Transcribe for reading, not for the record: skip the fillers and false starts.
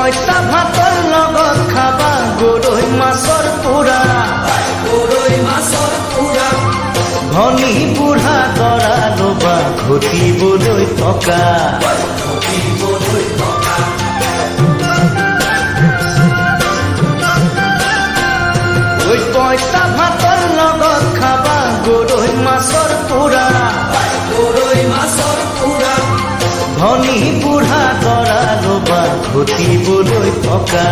পইতা ভাতৰ লগত খাবা গৰৈ মাছৰ পোৰা ধনী বুঢ়া দৰা লবা ঘটিবলৈ টকা পইতা ভাতৰ লগত খাবা গৰৈ মাছৰ পোৰা ধনী বুঢ়া দৰা লবা ঘটিবলৈ টকা